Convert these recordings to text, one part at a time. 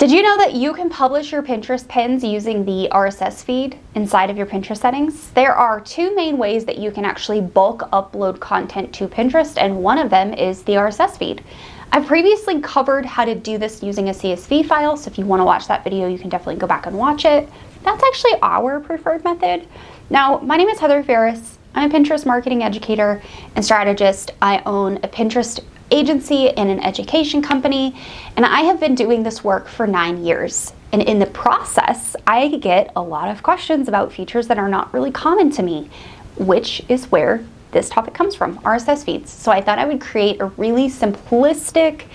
Did you know that you can publish your Pinterest pins using the RSS feed inside of your Pinterest settings? There are two main ways that you can actually bulk upload content to Pinterest, and one of them is the RSS feed. I've previously covered how to do this using a CSV file, so if you want to watch that video, you can definitely go back and watch it. That's actually our preferred method. Now, my name is Farris. I'm a Pinterest marketing educator and strategist. I own a Pinterest agency and an education company, and I have been doing this work for 9 years. And in the process, I get a lot of questions about features that are not really common to me, which is where this topic comes from, RSS feeds. So I thought I would create a really simplistic,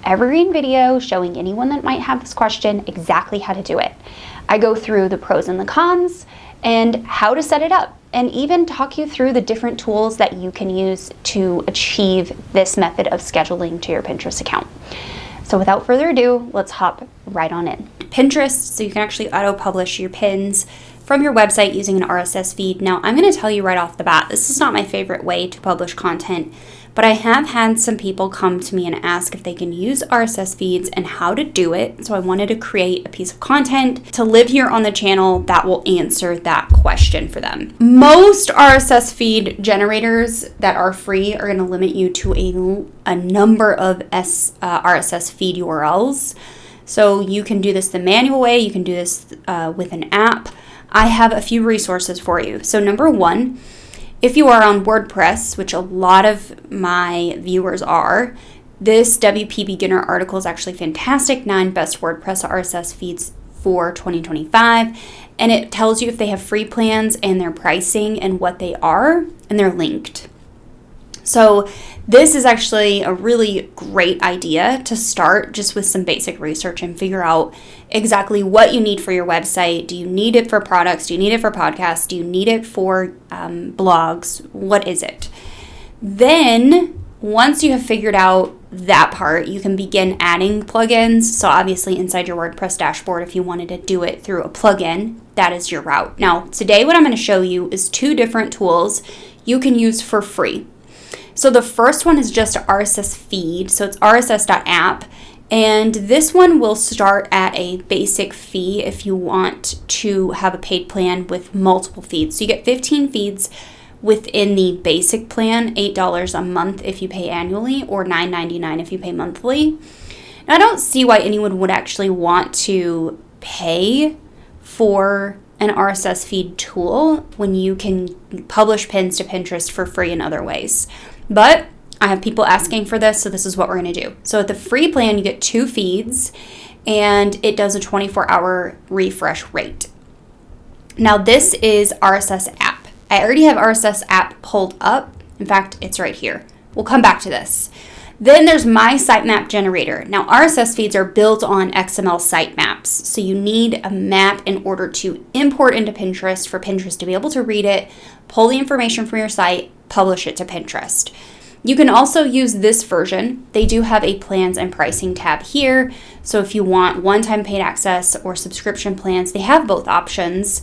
evergreen video showing anyone that might have this question exactly how to do it. I go through the pros and the cons and how to set it up, and even talk you through the different tools that you can use to achieve this method of scheduling to your Pinterest account. So without further ado, let's hop right on in. Pinterest, so you can actually auto-publish your pins from your website using an RSS feed. Now, I'm going to tell you right off the bat, this is not my favorite way to publish content, but I have had some people come to me and ask if they can use RSS feeds and how to do it. So I wanted to create a piece of content to live here on the channel that will answer that question for them. Most RSS feed generators that are free are going to limit you to a number of RSS feed URLs. So you can do this the manual way, you can do this with an app. I have a few resources for you. So number one, if you are on WordPress, which a lot of my viewers are, this WP Beginner article is actually fantastic, 9 best WordPress RSS feeds for 2025. And it tells you if they have free plans and their pricing and what they are, and they're linked. So this is actually a really great idea to start just with some basic research and figure out exactly what you need for your website. Do you need it for products? Do you need it for podcasts? Do you need it for blogs? What is it? Then once you have figured out that part, you can begin adding plugins. So obviously inside your WordPress dashboard, if you wanted to do it through a plugin, that is your route. Now, today what I'm going to show you is 2 different tools you can use for free. So the first one is just RSS feed. So it's rss.app. And this one will start at a basic fee if you want to have a paid plan with multiple feeds. So you get 15 feeds within the basic plan, $8 a month if you pay annually, or $9.99 if you pay monthly. Now, I don't see why anyone would actually want to pay for an RSS feed tool when you can publish pins to Pinterest for free in other ways. But I have people asking for this, so this is what we're going to do. So at the free plan, you get 2 feeds, and it does a 24-hour refresh rate. Now, this is RSS app. I already have RSS app pulled up. In fact, it's right here. We'll come back to this. Then there's my sitemap generator. Now, RSS feeds are built on XML sitemaps, so you need a map in order to import into Pinterest for Pinterest to be able to read it, pull the information from your site, publish it to Pinterest. You can also use this version. They do have a plans and pricing tab here. So if you want one-time paid access or subscription plans, they have both options.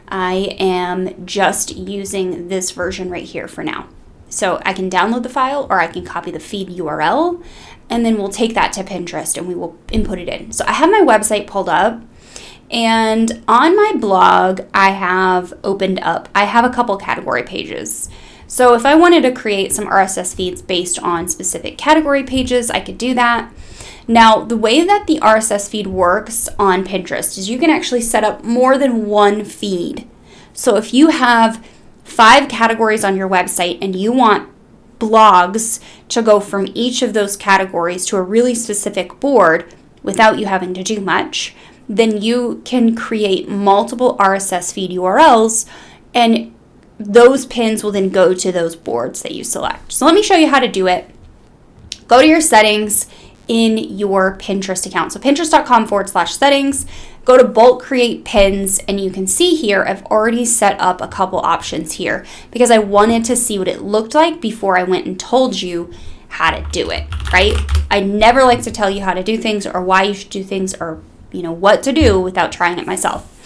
I am just using this version right here for now. So I can download the file or I can copy the feed URL, and then we'll take that to Pinterest and we will input it in. So I have my website pulled up, and on my blog I have a couple category pages. So if I wanted to create some RSS feeds based on specific category pages, I could do that. Now, the way that the RSS feed works on Pinterest is you can actually set up more than one feed. So if you have 5 categories on your website and you want blogs to go from each of those categories to a really specific board without you having to do much, then you can create multiple RSS feed URLs, and those pins will then go to those boards that you select. So let me show you how to do it. Go to your settings in your Pinterest account. So pinterest.com/settings, go to bulk create pins, and you can see here I've already set up a couple options here because I wanted to see what it looked like before I went and told you how to do it, right? I never like to tell you how to do things or why you should do things or what to do without trying it myself.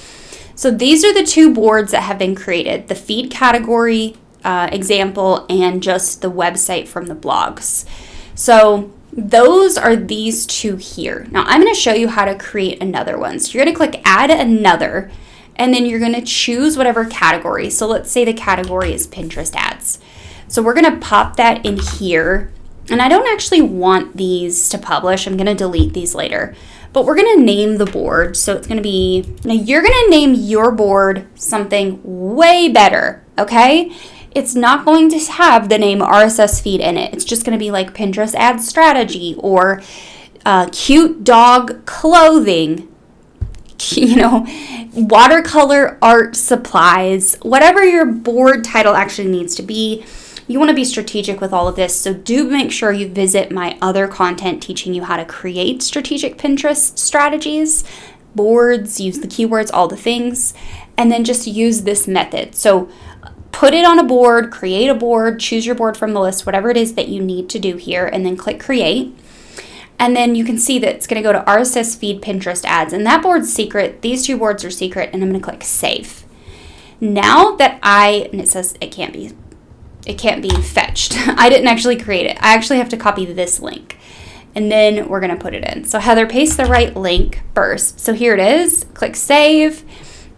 So these are the 2 boards that have been created, the feed category example and just the website from the blogs. So those are these two here. Now I'm going to show you how to create another one. So you're going to click add another, and then you're going to choose whatever category. So let's say the category is Pinterest ads. So we're going to pop that in here. And I don't actually want these to publish. I'm going to delete these later. But we're going to name the board. So it's going to be, now you're going to name your board something way better, okay? It's not going to have the name RSS feed in it. It's just going to be like Pinterest ad strategy or cute dog clothing, you know, watercolor art supplies, whatever your board title actually needs to be. You want to be strategic with all of this, so do make sure you visit my other content teaching you how to create strategic Pinterest strategies, boards, use the keywords, all the things, and then just use this method. So put it on a board, create a board, choose your board from the list, whatever it is that you need to do here, and then click create. And then you can see that it's going to go to RSS feed Pinterest ads, and that board's secret. These two boards are secret, and I'm going to click save. Now that and it says it can't be fetched. I didn't actually create it. I actually have to copy this link, and then we're going to put it in. So Heather, paste the right link first. So here it is. Click save.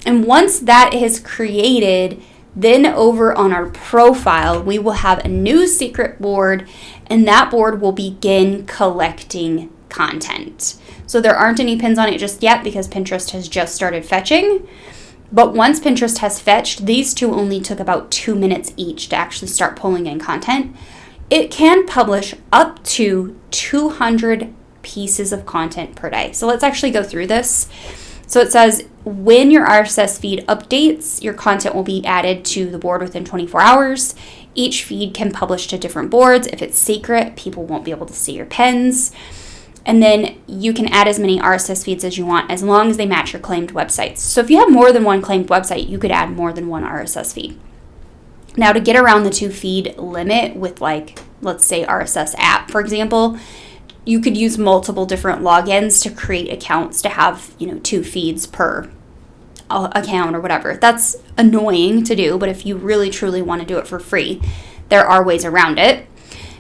And once that is created, then over on our profile, we will have a new secret board, and that board will begin collecting content. So there aren't any pins on it just yet because Pinterest has just started fetching. But once Pinterest has fetched, these two only took about 2 minutes each to actually start pulling in content. It can publish up to 200 pieces of content per day. So let's actually go through this. So it says when your RSS feed updates, your content will be added to the board within 24 hours. Each feed can publish to different boards. If it's secret, people won't be able to see your pins. And then you can add as many RSS feeds as you want as long as they match your claimed websites. So if you have more than one claimed website, you could add more than one RSS feed. Now to get around the 2 feed limit with, like, let's say RSS app, for example, you could use multiple different logins to create accounts to have, 2 feeds per account or whatever. That's annoying to do, but if you really truly want to do it for free, there are ways around it.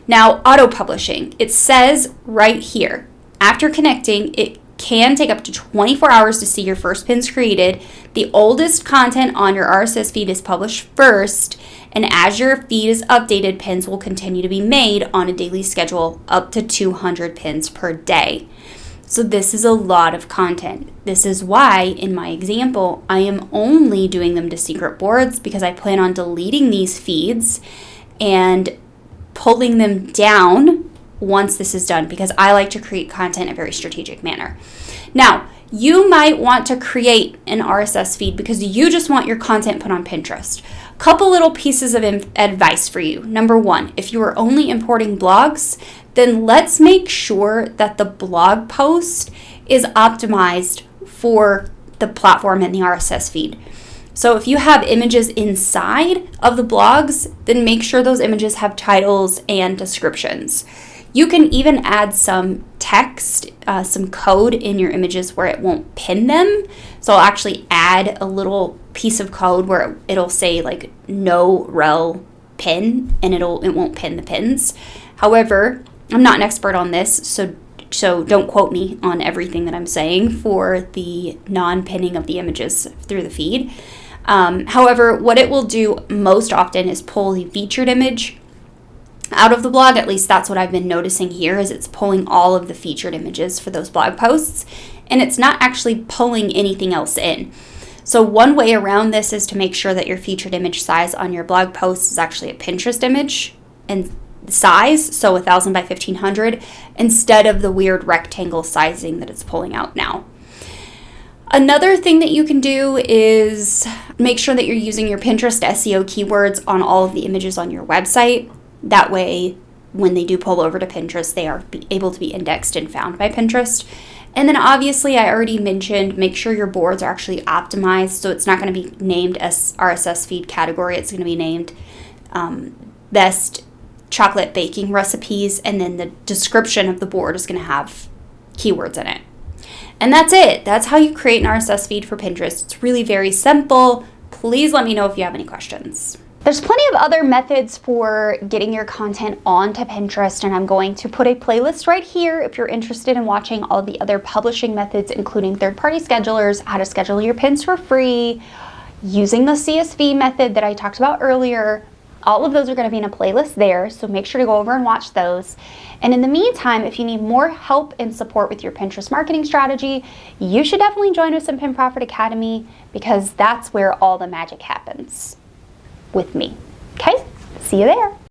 Now, auto publishing, it says right here, after connecting, it can take up to 24 hours to see your first pins created. The oldest content on your RSS feed is published first, and as your feed is updated, pins will continue to be made on a daily schedule up to 200 pins per day. So this is a lot of content. This is why, in my example, I am only doing them to secret boards because I plan on deleting these feeds and pulling them down once this is done, because I like to create content in a very strategic manner. Now, you might want to create an RSS feed because you just want your content put on Pinterest. Couple little pieces of advice for you. Number 1, if you are only importing blogs, then let's make sure that the blog post is optimized for the platform and the RSS feed. So if you have images inside of the blogs, then make sure those images have titles and descriptions. You can even add some text, some code in your images where it won't pin them. So I'll actually add a little piece of code where it'll say like no rel pin, and it won't pin the pins. However, I'm not an expert on this, so don't quote me on everything that I'm saying for the non-pinning of the images through the feed. However, what it will do most often is pull the featured image out of the blog. At least that's what I've been noticing here, is it's pulling all of the featured images for those blog posts, and it's not actually pulling anything else in. So one way around this is to make sure that your featured image size on your blog post is actually a Pinterest image and size, so 1000 by 1500, instead of the weird rectangle sizing that it's pulling out now. Another thing that you can do is make sure that you're using your Pinterest SEO keywords on all of the images on your website. That way, when they do pull over to Pinterest, they are able to be indexed and found by Pinterest. And then obviously, I already mentioned, make sure your boards are actually optimized. So it's not going to be named as RSS feed category. It's going to be named best chocolate baking recipes. And then the description of the board is going to have keywords in it. And that's it. That's how you create an RSS feed for Pinterest. It's really very simple. Please let me know if you have any questions. There's plenty of other methods for getting your content onto Pinterest, and I'm going to put a playlist right here if you're interested in watching all the other publishing methods, including third-party schedulers, how to schedule your pins for free, using the CSV method that I talked about earlier. All of those are going to be in a playlist there, so make sure to go over and watch those. And in the meantime, if you need more help and support with your Pinterest marketing strategy, you should definitely join us in Pin Profit Academy, because that's where all the magic happens with me. Okay, see you there.